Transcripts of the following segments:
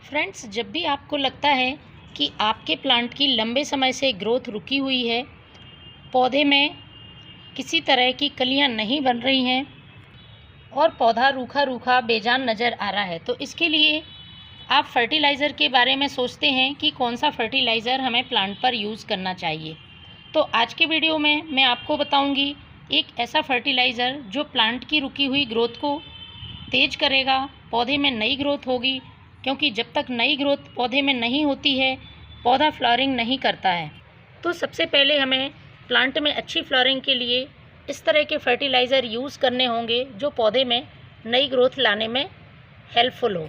Friends, जब भी आपको लगता है कि आपके प्लांट की लंबे समय से ग्रोथ रुकी हुई है, पौधे में किसी तरह की कलियां नहीं बन रही हैं और पौधा रूखा रूखा बेजान नज़र आ रहा है, तो इसके लिए आप फर्टिलाइज़र के बारे में सोचते हैं कि कौन सा फर्टिलाइज़र हमें प्लांट पर यूज़ करना चाहिए। तो आज के वीडियो में मैं आपको बताऊंगी एक ऐसा फर्टिलाइज़र जो प्लांट की रुकी हुई ग्रोथ को तेज़ करेगा, पौधे में नई ग्रोथ होगी, क्योंकि जब तक नई ग्रोथ पौधे में नहीं होती है पौधा फ्लावरिंग नहीं करता है। तो सबसे पहले हमें प्लांट में अच्छी फ्लावरिंग के लिए इस तरह के फर्टिलाइज़र यूज़ करने होंगे जो पौधे में नई ग्रोथ लाने में हेल्पफुल हो।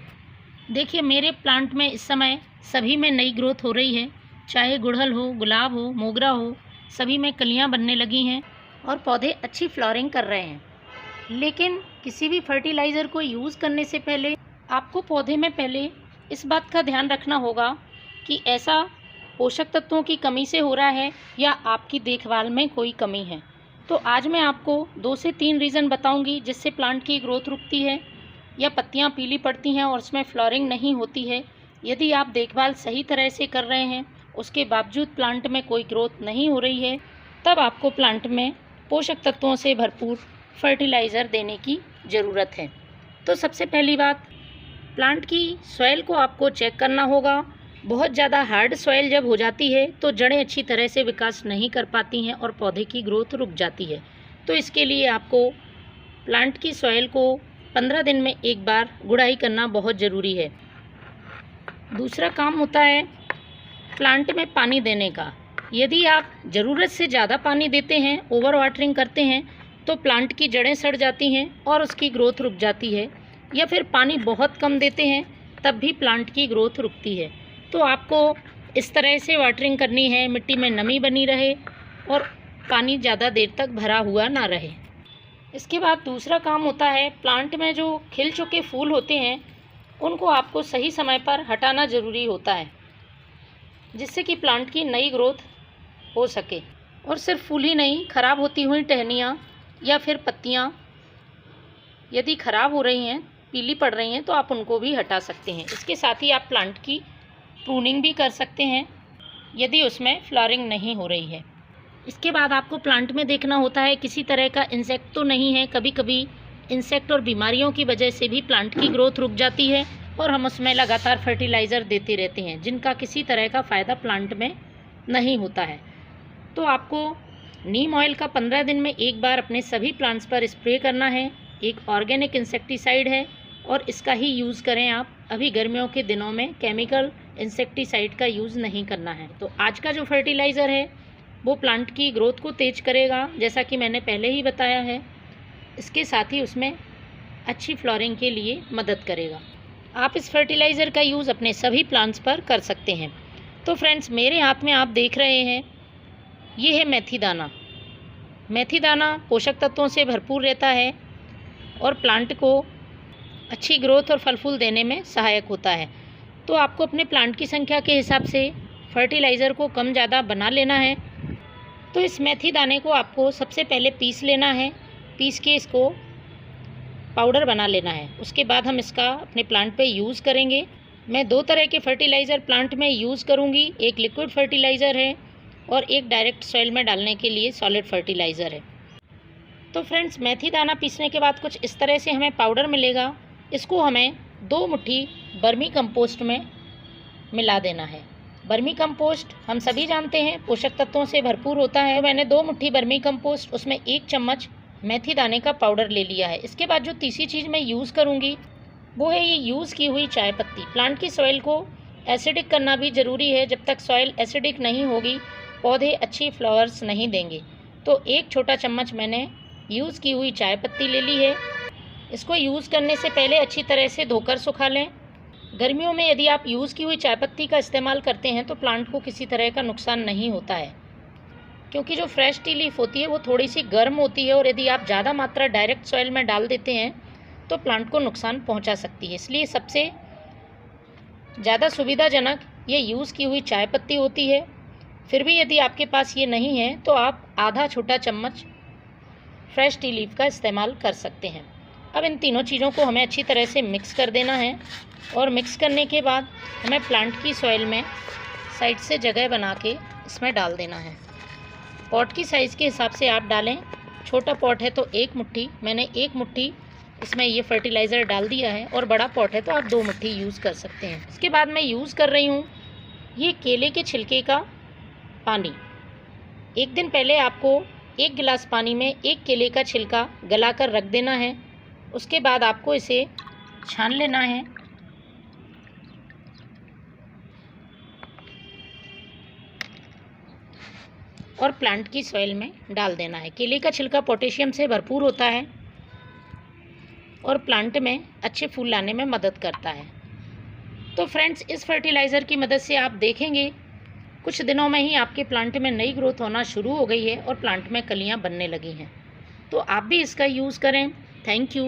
देखिए, मेरे प्लांट में इस समय सभी में नई ग्रोथ हो रही है, चाहे गुड़हल हो, गुलाब हो, मोगरा हो, सभी में कलियां बनने लगी हैं और पौधे अच्छी फ्लावरिंग कर रहे हैं। लेकिन किसी भी फर्टिलाइज़र को यूज़ करने से पहले आपको पौधे में पहले इस बात का ध्यान रखना होगा कि ऐसा पोषक तत्वों की कमी से हो रहा है या आपकी देखभाल में कोई कमी है। तो आज मैं आपको 2 से 3 रीज़न बताऊंगी जिससे प्लांट की ग्रोथ रुकती है या पत्तियां पीली पड़ती हैं और उसमें फ्लावरिंग नहीं होती है। यदि आप देखभाल सही तरह से कर रहे हैं, उसके बावजूद प्लांट में कोई ग्रोथ नहीं हो रही है, तब आपको प्लांट में पोषक तत्वों से भरपूर फर्टिलाइज़र देने की ज़रूरत है। तो सबसे पहली बात, प्लांट की सॉइल को आपको चेक करना होगा। बहुत ज़्यादा हार्ड सॉइल जब हो जाती है तो जड़ें अच्छी तरह से विकास नहीं कर पाती हैं और पौधे की ग्रोथ रुक जाती है। तो इसके लिए आपको प्लांट की सॉइल को 15 दिन में एक बार गुड़ाई करना बहुत ज़रूरी है। दूसरा काम होता है प्लांट में पानी देने का। यदि आप ज़रूरत से ज़्यादा पानी देते हैं, ओवर वाटरिंग करते हैं, तो प्लांट की जड़ें सड़ जाती हैं और उसकी ग्रोथ रुक जाती है। या फिर पानी बहुत कम देते हैं तब भी प्लांट की ग्रोथ रुकती है। तो आपको इस तरह से वाटरिंग करनी है, मिट्टी में नमी बनी रहे और पानी ज़्यादा देर तक भरा हुआ ना रहे। इसके बाद दूसरा काम होता है, प्लांट में जो खिल चुके फूल होते हैं उनको आपको सही समय पर हटाना ज़रूरी होता है, जिससे कि प्लांट की नई ग्रोथ हो सके। और सिर्फ फूल ही नहीं, ख़राब होती हुई टहनियाँ या फिर पत्तियाँ यदि ख़राब हो रही हैं, पीली पड़ रही हैं, तो आप उनको भी हटा सकते हैं। इसके साथ ही आप प्लांट की प्रूनिंग भी कर सकते हैं यदि उसमें फ्लावरिंग नहीं हो रही है। इसके बाद आपको प्लांट में देखना होता है किसी तरह का इंसेक्ट तो नहीं है। कभी कभी इंसेक्ट और बीमारियों की वजह से भी प्लांट की ग्रोथ रुक जाती है और हम उसमें लगातार फर्टिलाइज़र देते रहते हैं जिनका किसी तरह का फ़ायदा प्लांट में नहीं होता है। तो आपको नीम ऑयल का 15 दिन में एक बार अपने सभी प्लांट्स पर स्प्रे करना है। एक ऑर्गेनिक इंसेक्टिसाइड है और इसका ही यूज़ करें आप। अभी गर्मियों के दिनों में केमिकल इंसेक्टिसाइड का यूज़ नहीं करना है। तो आज का जो फर्टिलाइज़र है वो प्लांट की ग्रोथ को तेज़ करेगा, जैसा कि मैंने पहले ही बताया है। इसके साथ ही उसमें अच्छी फ्लावरिंग के लिए मदद करेगा। आप इस फर्टिलाइज़र का यूज़ अपने सभी प्लांट्स पर कर सकते हैं। तो फ्रेंड्स, मेरे हाथ में आप देख रहे हैं, ये है मेथी दाना। मेथी दाना पोषक तत्वों से भरपूर रहता है और प्लांट को अच्छी ग्रोथ और फल फूल देने में सहायक होता है। तो आपको अपने प्लांट की संख्या के हिसाब से फर्टिलाइज़र को कम ज़्यादा बना लेना है। तो इस मेथी दाने को आपको सबसे पहले पीस लेना है, पीस के इसको पाउडर बना लेना है। उसके बाद हम इसका अपने प्लांट पे यूज़ करेंगे। मैं 2 तरह के फर्टिलाइज़र प्लांट में यूज़ करूँगी, एक लिक्विड फर्टिलाइज़र है और एक डायरेक्ट सॉइल में डालने के लिए सॉलिड फर्टिलाइज़र है। तो फ्रेंड्स, मेथी दाना पीसने के बाद कुछ इस तरह से हमें पाउडर मिलेगा। इसको हमें 2 मुट्ठी वर्मी कंपोस्ट में मिला देना है। वर्मी कंपोस्ट हम सभी जानते हैं पोषक तत्वों से भरपूर होता है। तो मैंने 2 मुट्ठी वर्मी कंपोस्ट, उसमें 1 चम्मच मेथी दाने का पाउडर ले लिया है। इसके बाद जो तीसरी चीज़ मैं यूज़ करूँगी वो है ये यूज़ की हुई चाय पत्ती। प्लांट की सॉइल को एसिडिक करना भी ज़रूरी है। जब तक सॉइल एसिडिक नहीं होगी पौधे अच्छी फ्लावर्स नहीं देंगे। तो 1 छोटा चम्मच मैंने यूज़ की हुई चाय पत्ती ले ली है। इसको यूज़ करने से पहले अच्छी तरह से धोकर सुखा लें। गर्मियों में यदि आप यूज़ की हुई चाय पत्ती का इस्तेमाल करते हैं तो प्लांट को किसी तरह का नुकसान नहीं होता है, क्योंकि जो फ्रेश टी लीफ होती है वो थोड़ी सी गर्म होती है और यदि आप ज़्यादा मात्रा डायरेक्ट सॉइल में डाल देते हैं तो प्लांट को नुकसान पहुंचा सकती है। इसलिए सबसे ज़्यादा सुविधाजनक ये यूज़ की हुई चाय पत्ती होती है। फिर भी यदि आपके पास ये नहीं है तो आप आधा छोटा चम्मच फ्रेश टी लीफ का इस्तेमाल कर सकते हैं। अब इन तीनों चीज़ों को हमें अच्छी तरह से मिक्स कर देना है और मिक्स करने के बाद हमें प्लांट की सॉइल में साइड से जगह बना के इसमें डाल देना है। पॉट की साइज़ के हिसाब से आप डालें। छोटा पॉट है तो 1 मुट्ठी, मैंने 1 मुट्ठी इसमें ये फर्टिलाइज़र डाल दिया है, और बड़ा पॉट है तो आप 2 मुट्ठी यूज़ कर सकते हैं। इसके बाद मैं यूज़ कर रही हूँ ये केले के छिलके का पानी। 1 दिन पहले आपको 1 गिलास पानी में 1 केले का छिलका गला कर रख देना है। उसके बाद आपको इसे छान लेना है और प्लांट की सॉइल में डाल देना है। केले का छिलका पोटेशियम से भरपूर होता है और प्लांट में अच्छे फूल लाने में मदद करता है। तो फ्रेंड्स, इस फर्टिलाइज़र की मदद से आप देखेंगे कुछ दिनों में ही आपके प्लांट में नई ग्रोथ होना शुरू हो गई है और प्लांट में कलियां बनने लगी हैं। तो आप भी इसका यूज़ करें। Thank you.